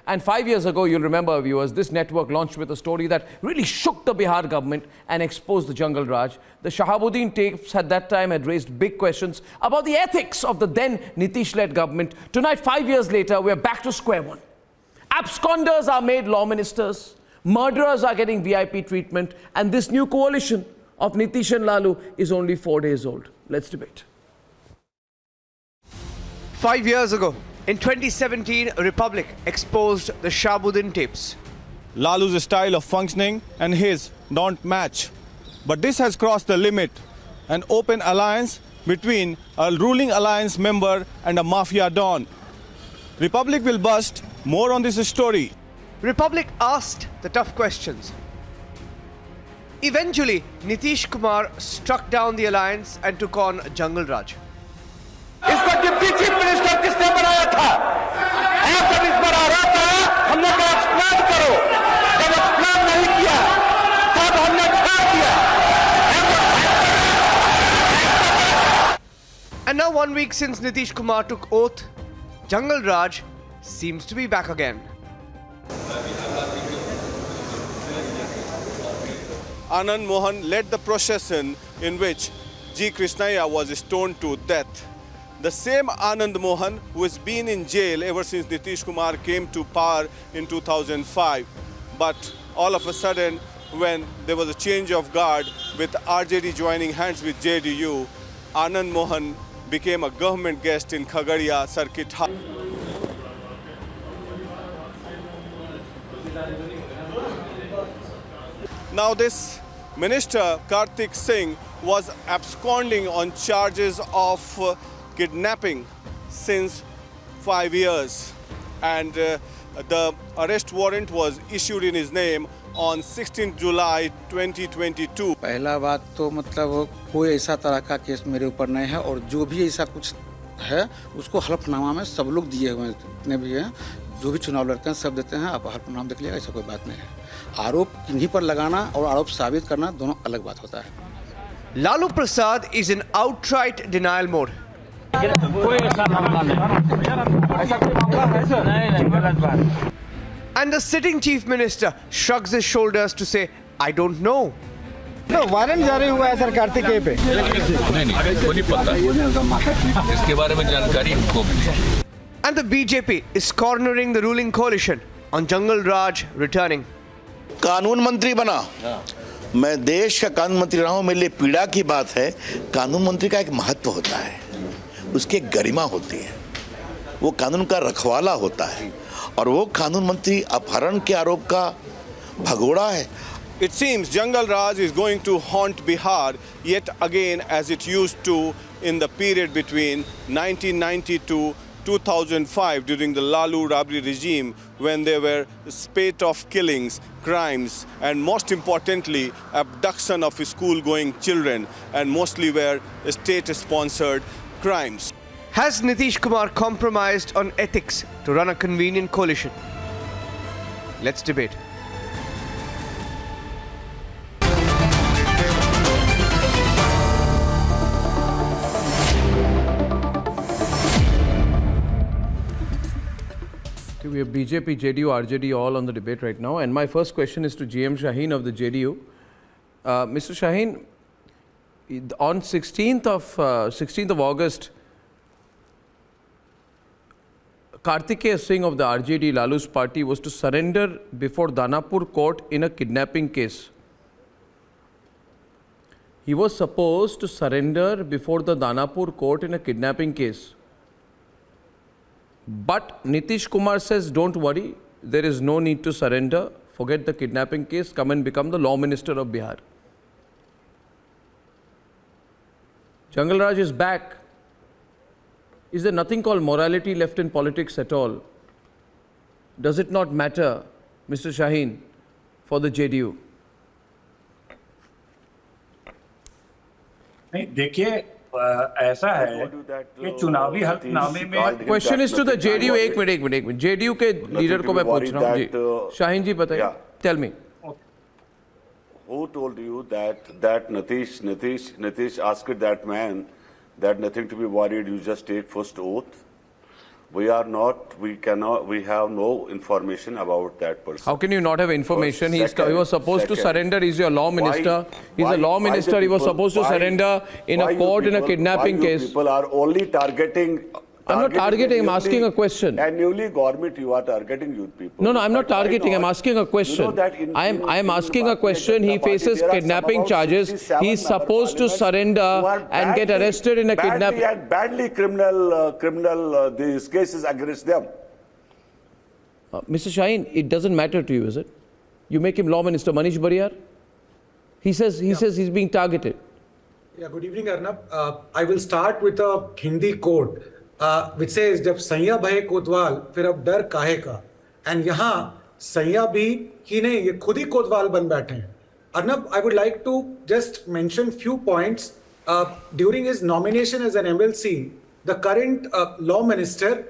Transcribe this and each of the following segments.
And 5 years ago, you'll remember, viewers, this network launched with a story that really shook the Bihar government and exposed the Jungle Raj. The Shahabuddin tapes at that time had raised big questions about the ethics of the then Nitish-led government. Tonight, 5 years later, we're back to square one. Absconders are made law ministers, murderers are getting VIP treatment, and this new coalition of Nitish and Lalu is only 4 days old. Let's debate. 5 years ago, in 2017, Republic exposed the Shahabuddin tapes. Lalu's style of functioning and his don't match. But this has crossed the limit. An open alliance between a ruling alliance member and a mafia don. Republic will bust more on this story. Republic asked the tough questions. Eventually, Nitish Kumar struck down the alliance and took on Jungle Raj. इसको deputy chief minister किसने बनाया था? आप जब इस पर आरोप आया, हमने कहा एक्सप्लेन करो। जब एक्सप्लेन नहीं किया, तब हमने छोड़ दिया। And now 1 week since Nitish Kumar took oath, Jungle Raj seems to be back again. Anand Mohan led the procession in which G. Krishnaiah was stoned to death. The same Anand Mohan who has been in jail ever since Nitish Kumar came to power in 2005. But all of a sudden, when there was a change of guard with RJD joining hands with JDU, Anand Mohan became a government guest in Khagaria Circuit House. Now this Minister Kartik Singh was absconding on charges of kidnapping since 5 years, and the arrest warrant was issued in his name on 16 July 2022. पहला बात तो मतलब कोई ऐसा तरह का case मेरे ऊपर नहीं है, और जो भी ऐसा कुछ है उसको हलफनामा में सब लोग दिए हुए हैं, जितने भी हैं, जो भी चुनाव लड़ते हैं सब देते हैं। आप हलफनामा देख लीजिएगा, ऐसा कोई बात नहीं है। आरोप किन्हीं पर लगाना और आरोप साबित करना दोनों अलग बात होता है। Lalu Prasad is in outright denial mode. And the sitting chief minister shrugs his shoulders to say, I don't know. तो वारंट जारी हुआ है सर कार्तिक पे? नहीं को नहीं पता, इसके बारे में जानकारी हमको भी। And the BJP is cornering the ruling coalition on Jungle Raj returning. कानून मंत्री बना, मैं देश का कानून मंत्री रहा हूं, मेरे लिए पीड़ा की बात है। कानून मंत्री का एक महत्व होता है, उसकी एक गरिमा होती है, वो कानून का रखवाला होता है, और वो कानून मंत्री अपहरण के आरोप का भगोड़ा है। It seems Jungle Raj is going to haunt Bihar yet again as it used to in the period between 1990 to 2005 during the Lalu Rabri regime, when there were a spate of killings, crimes, and most importantly, abduction of school-going children, and mostly were state-sponsored crimes. Has Nitish Kumar compromised on ethics to run a convenient coalition? Let's debate. We have BJP, JDU, RJD all on the debate right now. And my first question is to GM Shaheen of the JDU. Mr. Shaheen, on 16th of August, Kartikeya Singh of the RJD, Lalu's party, was to surrender before Danapur court in a kidnapping case. He was supposed to surrender before the Danapur court in a kidnapping case. But Nitish Kumar says, don't worry, there is no need to surrender. Forget the kidnapping case, come and become the law minister of Bihar. Jungle Raj is back. Is there nothing called morality left in politics at all? Does it not matter, Mr. Shaheen, for the JDU? नहीं देखिए, ऐसा है कि चुनावी हलफनामे में question is to the JDU. एक मिनट जेडीयू के लीडर को मैं पूछ रहा हूँ जी। शाहीन जी बताइए, tell me. Who told you that Nitish asked that man that nothing to be worried, you just take first oath? We are not, we cannot, we have no information about that person. How can you not have information? He was supposed to surrender. He's your law minister. He's a law why minister. He was supposed to surrender in a court in a kidnapping case. People are only targeting. I'm not targeting, I'm asking a question. And newly government, you are targeting youth people. No, I'm not targeting, I'm asking a question. I'm asking a question. He faces kidnapping charges. He's supposed to surrender and get arrested in a kidnapping. Badly criminal these cases against them. Mr. Shaheen, it doesn't matter to you, is it? You make him law minister, Manish Bariyar? He says he's being targeted. Yeah, good evening, Arnab. I will start with a Hindi quote. Which says, जब सैया भये कोतवाल फिर अब डर काहे का. And यहाँ सैया भी ही नहीं, ये खुद ही कोतवाल बन बैठे हैं. Arnab, I would like to just mention few points. During his nomination as an MLC, the current law minister,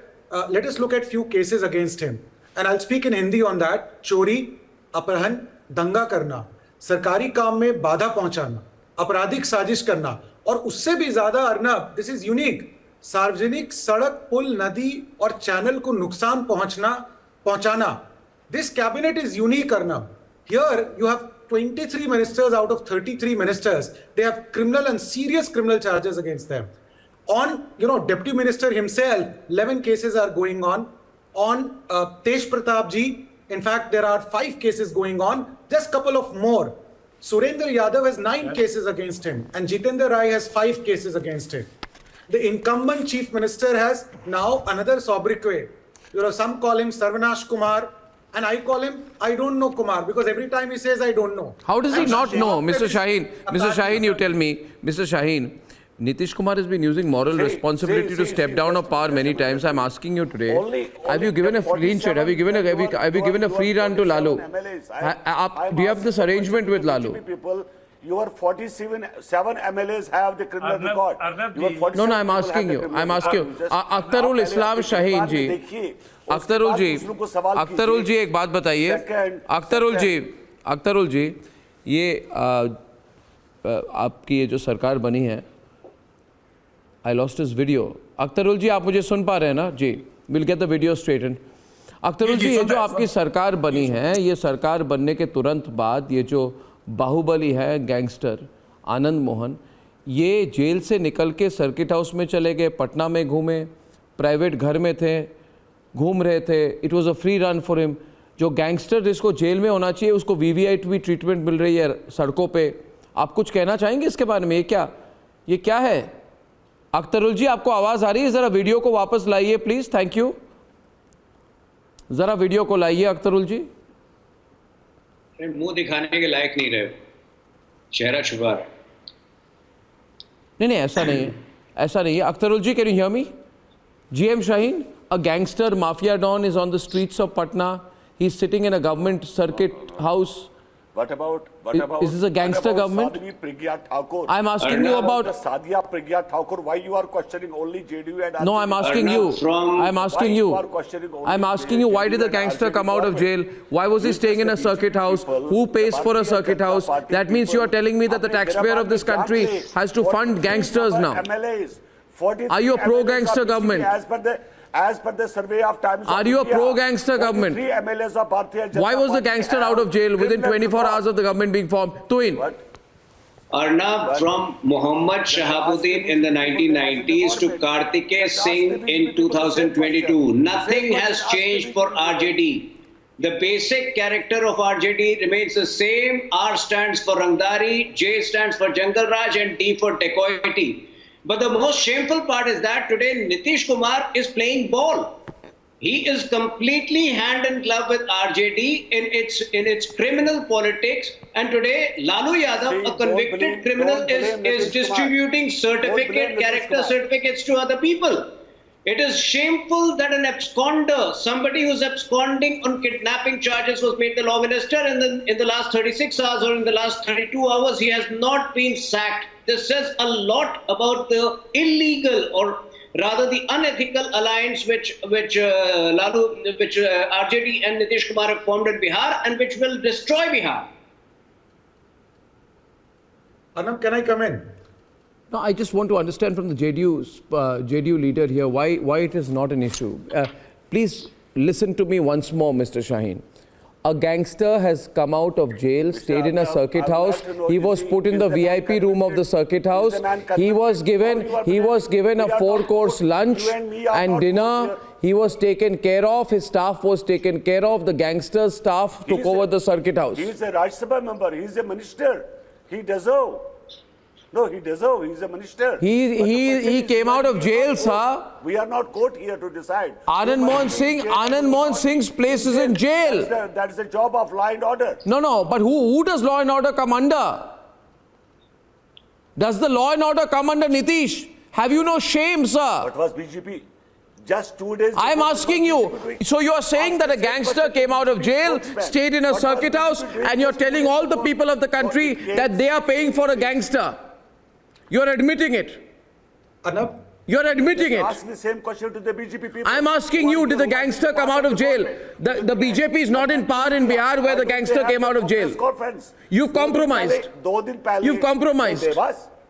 let us look at few cases against him. And I'll speak in Hindi on that. चोरी, अपहरण, दंगा करना, सरकारी काम में बाधा पहुंचाना, आपराधिक साजिश करना, और उससे भी ज्यादा Arnab, this is unique. सार्वजनिक सड़क, पुल, नदी और चैनल को नुकसान पहुंचाना. This cabinet is unique, Arnab. Here you have 23 ministers out of 33 ministers. They have criminal and serious criminal charges against them. On, Deputy Minister himself, 11 cases are going on. On Tej Pratap ji, in fact, there are 5 cases going on. Just couple of more. Surendra Yadav has 9 cases against him, and Jitendra Rai has 5 cases against him. The incumbent chief minister has now another sobriquet. Some call him Sarvanash Kumar, and I call him I don't know Kumar, because every time he says I don't know. How does he not know, Mr. Shaheen? Mr. Shaheen, you tell me, Mr. Shaheen, Nitish Kumar has been using moral responsibility to step down of power many times. I'm asking you today, have you given a clean sheet? Have you given a free run to Lalu? Do you have this arrangement with Lalu? Your 47 MLAs have the criminal record. No, I'm asking you. Akhtarul Islam Shaheen ji. Akhtarul जी एक बात बताइए. अख्तरुल जी ये आपकी ये जो सरकार बनी है, I lost his video. Akhtarul जी आप मुझे सुन पा रहे हैं ना जी? We'll get the video straightened. Akhtarul जी ये जो आपकी सरकार बनी है, ये सरकार बनने के तुरंत बाद ये जो बाहुबली है, गैंगस्टर आनंद मोहन, ये जेल से निकल के सर्किट हाउस में चले गए, पटना में घूमे, प्राइवेट घर में थे, घूम रहे थे. It was a free run for him. जो गैंगस्टर जिसको जेल में होना चाहिए उसको वीवीआईपी ट्रीटमेंट मिल रही है सड़कों पे. आप कुछ कहना चाहेंगे इसके बारे में? ये क्या है? अख्तरुल जी आपको आवाज़ आ रही है? ज़रा वीडियो को वापस लाइए प्लीज़. Thank you. ज़रा वीडियो को लाइए अख्तरुल जी. मुंह दिखाने के लायक नहीं रहे, चेहरा छुपा रहे. नहीं ऐसा नहीं है. Akhtarul ji, can you hear me? GM Shaheen, a gangster mafia don is on the streets of Patna. He's sitting in a government circuit house. What about is this a gangster government? I'm asking you about Sadia Pragya Thakur. Why you are questioning only JDU and No, I'm asking you. I'm asking you, why did the gangster come out of jail? Why was he staying in a circuit house? Who pays for a circuit house? That means you are telling me that the taxpayer of this country has to fund gangsters now. Are you a pro-gangster government? As per the survey of Times. Are you a pro-gangster government? Why was the gangster out of jail within 24 hours of the government being formed? Tuin. Arnab, from Muhammad Shahabuddin in the 1990s to Kartikeya Singh in 2022, nothing has changed for RJD. The basic character of RJD remains the same. R stands for Rangdari, J stands for Jungle Raj, and D for dacoity. But the most shameful part is that today Nitish Kumar is playing ball. He is completely hand in glove with RJD in its criminal politics. And today Lalu Yadav, a convicted criminal, is distributing character certificates to other people. It is shameful that an absconder, somebody who's absconding on kidnapping charges, was made the law minister, and in the last 36 hours or in the last 32 hours, he has not been sacked. This says a lot about the illegal, or rather the unethical alliance which RJD and Nitish Kumar have formed in Bihar, and which will destroy Bihar. Arnab, can I come in? No, I just want to understand from the JDU leader here why it is not an issue. Please listen to me once more, Mr. Shaheen. A gangster has come out of jail, stayed in a circuit house. He was put in the VIP room of the circuit house. He was given a 4-course lunch and dinner. He was taken care of. His staff was taken care of. The gangster's staff took over the circuit house. He is a Rajya Sabha member. He is a minister. He deserves. No, he deserves. He is a minister. He came out of jail, sir. We are not court here to decide. Anand Mohan Singh's place is in jail. That is the job of law and order. No, but who does law and order come under? Does the law and order come under Nitish? Have you no shame, sir? What was BJP? Just 2 days. I'm asking you. So you are saying that a gangster came out of jail, stayed in a circuit house, and you're telling all the people of the country that they are paying for a gangster. You're admitting it. Arnab, you're admitting it. Ask the same question to the BJP people. I'm asking you, did the gangster come out of jail? The BJP is not in power in Bihar where the gangster came out of jail. You've compromised. You've compromised.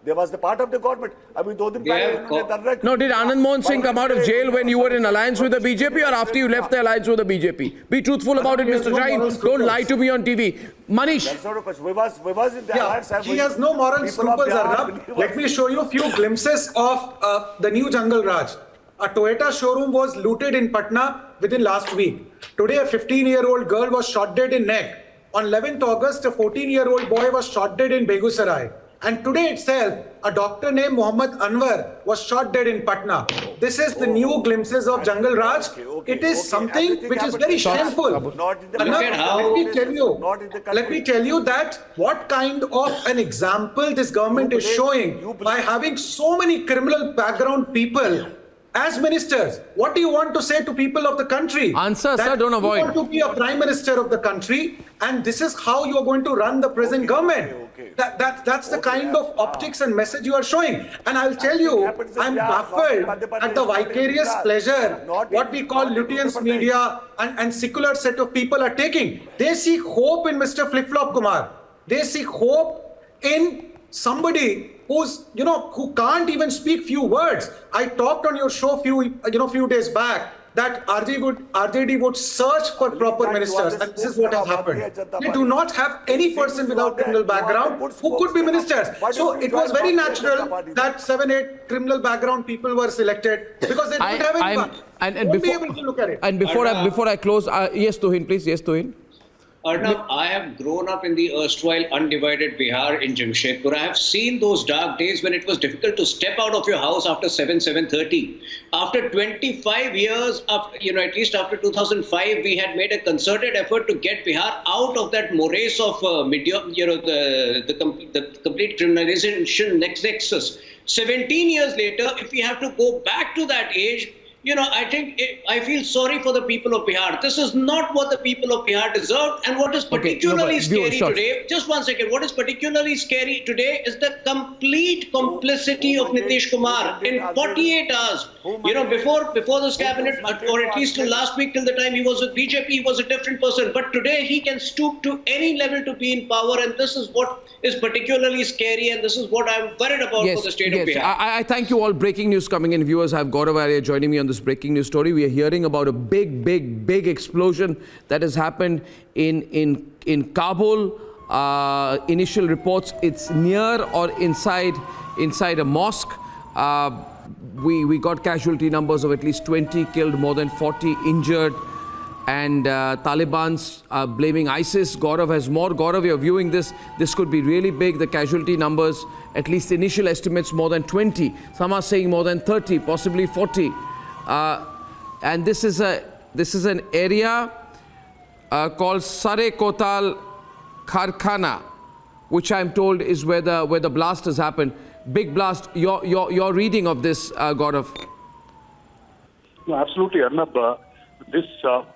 There was the part of the government. No, did Anand Mohan Singh come out of jail when you were in alliance with the BJP or after you left the alliance with the BJP? Be truthful about it, Mr. Shaheen. Don't lie to me on TV. Manish. That's not a question. We was in the alliance. He has no moral scruples, Arnab. Let me show you a few glimpses of the new Jungle Raj. A Toyota showroom was looted in Patna within last week. Today, a 15-year-old girl was shot dead in neck. On 11th August, a 14-year-old boy was shot dead in Begusarai. And today itself, a doctor named Muhammad Anwar was shot dead in Patna. This is the new glimpses of Jungle Raj. It is something which is very shameful. Let me tell you that what kind of an example this government is showing by having so many criminal background people as ministers. What do you want to say to people of the country? Answer, sir, don't avoid. You want to be a prime minister of the country, and this is how you are going to run the present government. That's the kind of optics and message you are showing. And I'll tell you, I'm baffled at the vicarious pleasure what we call Lutyens media and secular set of people are taking. They see hope in Mr. Flip-Flop Kumar. They see hope in somebody who can't even speak few words. I talked on your show few days back that RJD would search for proper ministers, and this is what has happened. They do not have any person without criminal background who could be ministers. So it was very natural that 7-8 criminal background people were selected because they didn't have anyone. And be able to look at it. And before I close, yes, Tuhin, please. Yes, Tuhin. Arnab, I have grown up in the erstwhile undivided Bihar in Jamshedpur. I have seen those dark days when it was difficult to step out of your house after 7:30. After 25 years, at least after 2005, we had made a concerted effort to get Bihar out of that morass of the complete criminalization nexus. 17 years later, if we have to go back to that age, I feel sorry for the people of Bihar. This is not what the people of Bihar deserve. And what is particularly scary today, just one second, what is particularly scary today is the complete complicity of Nitish Kumar in 48 hours. Before this cabinet, or at least till last week, till the time he was with BJP, he was a different person. But today he can stoop to any level to be in power. And this is what is particularly scary. And this is what I'm worried about for the state of Bihar. I thank you all. Breaking news coming in. Viewers, I have Gaurav Arya joining me on this breaking news story. We are hearing about a big explosion that has happened in Kabul. Initial reports, it's near or inside a mosque. We got casualty numbers of at least 20 killed, more than 40 injured, and Taliban's blaming ISIS. Gaurav has more. Gaurav, you're viewing this. This could be really big. The casualty numbers, at least initial estimates, more than 20. Some are saying more than 30, possibly 40. And this is an area called Sare Kotal Kharkhana, which I'm told is where the blast has happened. Big blast. Your reading of this, Gaurav? No, absolutely, Arnab. This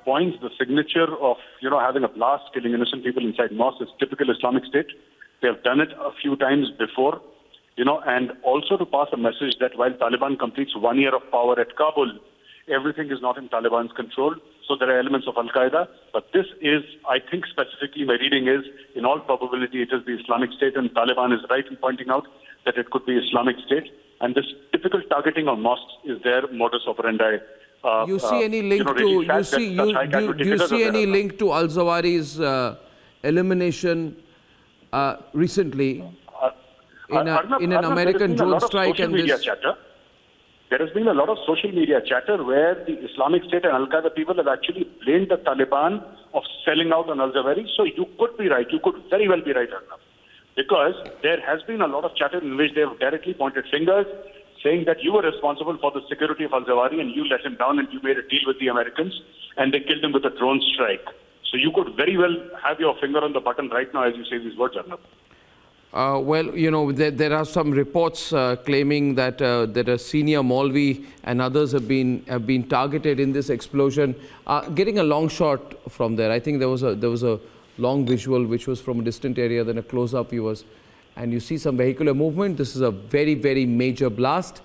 points the signature of having a blast, killing innocent people inside mosques. It's typical Islamic State. They have done it a few times before. And also to pass a message that while Taliban completes 1 year of power at Kabul, everything is not in Taliban's control. So there are elements of Al-Qaeda. But this is, I think specifically, my reading is, in all probability, it is the Islamic State, and Taliban is right in pointing out that it could be Islamic State. And this typical targeting of mosques is their modus operandi. You see any link to do you see any link to Al-Zawahiri's elimination recently in an American drone strike and this? There has been a lot of social media chatter where the Islamic State and Al-Qaeda people have actually blamed the Taliban of selling out on Al-Zawahiri. So you could be right. You could very well be right, Arnab. Because there has been a lot of chatter in which they have directly pointed fingers, saying that you were responsible for the security of Al-Zawahiri and you let him down and you made a deal with the Americans and they killed him with a drone strike. So you could very well have your finger on the button right now as you say these words, Arnab. Well, you know, there are some reports claiming that that a senior Maulvi and others have been targeted in this explosion. Getting a long shot from there, I think there was a long visual which was from a distant area, then a close-up view was, and you see some vehicular movement. This is a very, very major blast.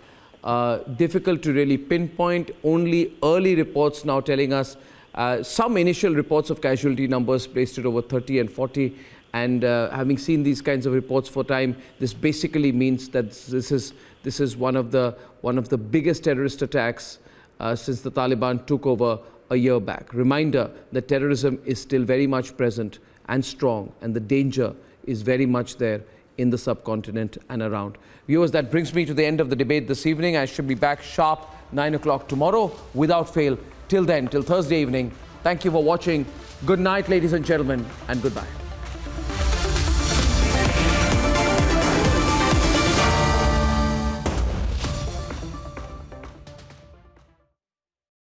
Difficult to really pinpoint. Only early reports now telling us some initial reports of casualty numbers placed at over 30 and 40. And having seen these kinds of reports for time, this basically means that this is one of the biggest terrorist attacks since the Taliban took over a year back. Reminder that terrorism is still very much present and strong, and the danger is very much there in the subcontinent and around. Viewers, that brings me to the end of the debate this evening. I should be back sharp 9 o'clock tomorrow without fail. Till then, till Thursday evening. Thank you for watching. Good night, ladies and gentlemen, and goodbye.